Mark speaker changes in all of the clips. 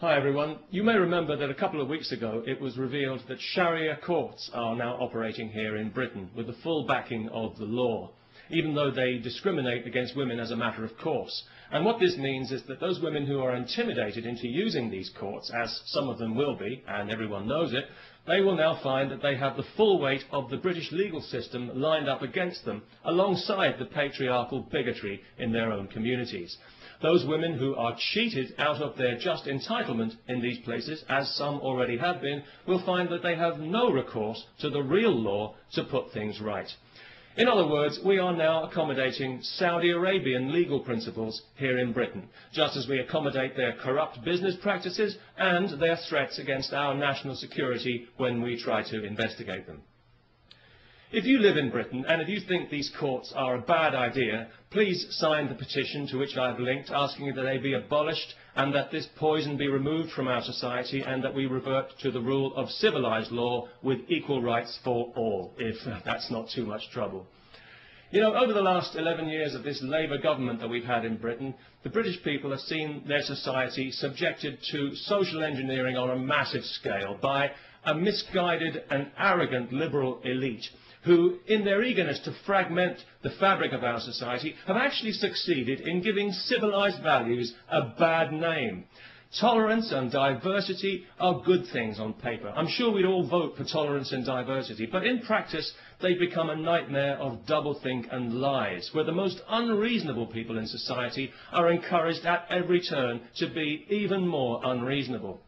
Speaker 1: Hi everyone. You may remember that a couple of weeks ago it was revealed that Sharia courts are now operating here in Britain with the full backing of the law, even though they discriminate against women as a matter of course. And what this means is that those women who are intimidated into using these courts, as some of them will be, and everyone knows it, they will now find that they have the full weight of the British legal system lined up against them, alongside the patriarchal bigotry in their own communities. Those women who are cheated out of their just entitlement in these places, as some already have been, will find that they have no recourse to the real law to put things right. In other words, we are now accommodating Saudi Arabian legal principles here in Britain, just as we accommodate their corrupt business practices and their threats against our national security when we try to investigate them. If you live in Britain and if you think these courts are a bad idea, please sign the petition to which I've linked, asking that they be abolished and that this poison be removed from our society and that we revert to the rule of civilised law with equal rights for all, if that's not too much trouble. You know, over the last 11 years of this Labour government that we've had in Britain, the British people have seen their society subjected to social engineering on a massive scale by a misguided and arrogant liberal elite who, in their eagerness to fragment the fabric of our society, have actually succeeded in giving civilised values a bad name. Tolerance and diversity are good things on paper. I'm sure we'd all vote for tolerance and diversity, but in practice they've become a nightmare of doublethink and lies, where the most unreasonable people in society are encouraged at every turn to be even more unreasonable.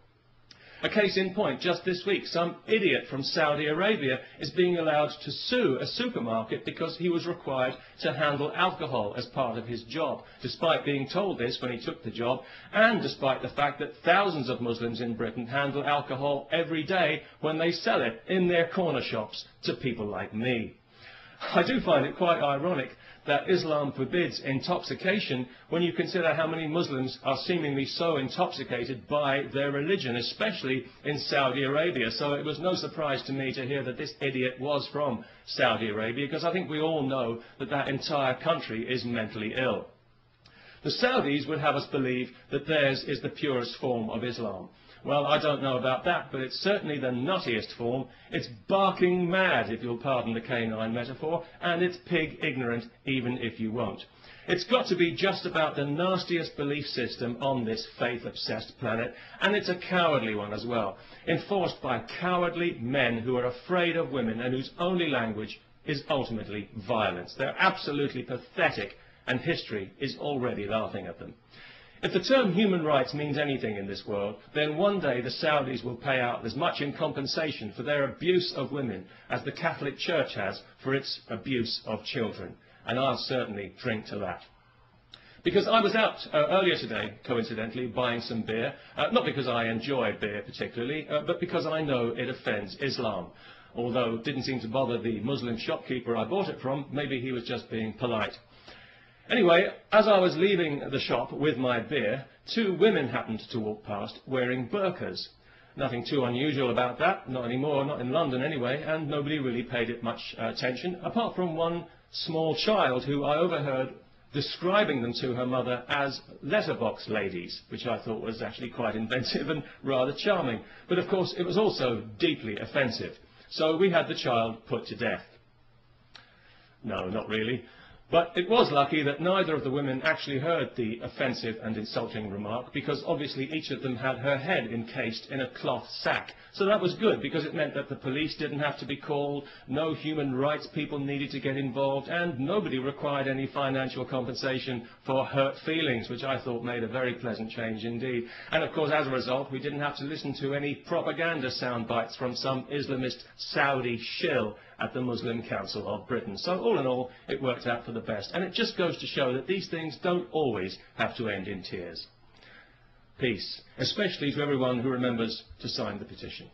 Speaker 1: A case in point, just this week, some idiot from Saudi Arabia is being allowed to sue a supermarket because he was required to handle alcohol as part of his job, despite being told this when he took the job, and despite the fact that thousands of Muslims in Britain handle alcohol every day when they sell it in their corner shops to people like me. I do find it quite ironic that Islam forbids intoxication when you consider how many Muslims are seemingly so intoxicated by their religion, especially in Saudi Arabia. So it was no surprise to me to hear that this idiot was from Saudi Arabia, because I think we all know that that entire country is mentally ill. The Saudis would have us believe that theirs is the purest form of Islam. Well, I don't know about that, but it's certainly the nuttiest form. It's barking mad, if you'll pardon the canine metaphor, and it's pig ignorant, even if you won't. It's got to be just about the nastiest belief system on this faith-obsessed planet, and it's a cowardly one as well, enforced by cowardly men who are afraid of women and whose only language is ultimately violence. They're absolutely pathetic, and history is already laughing at them. If the term human rights means anything in this world, then one day the Saudis will pay out as much in compensation for their abuse of women as the Catholic Church has for its abuse of children. And I'll certainly drink to that. Because I was out earlier today, coincidentally, buying some beer, not because I enjoy beer particularly, but because I know it offends Islam. Although it didn't seem to bother the Muslim shopkeeper I bought it from, maybe he was just being polite. Anyway, as I was leaving the shop with my beer, two women happened to walk past wearing burqas. Nothing too unusual about that, not anymore, not in London anyway, and nobody really paid it much attention, apart from one small child who I overheard describing them to her mother as letterbox ladies, which I thought was actually quite inventive and rather charming. But of course it was also deeply offensive, so we had the child put to death. No, not really. But it was lucky that neither of the women actually heard the offensive and insulting remark, because obviously each of them had her head encased in a cloth sack. So that was good, because it meant that the police didn't have to be called, no human rights people needed to get involved, and nobody required any financial compensation for hurt feelings, which I thought made a very pleasant change indeed. And of course, as a result, we didn't have to listen to any propaganda sound bites from some Islamist Saudi shill at the Muslim Council of Britain. So all in all, it worked out for the best. And it just goes to show that these things don't always have to end in tears. Peace, especially to everyone who remembers to sign the petition.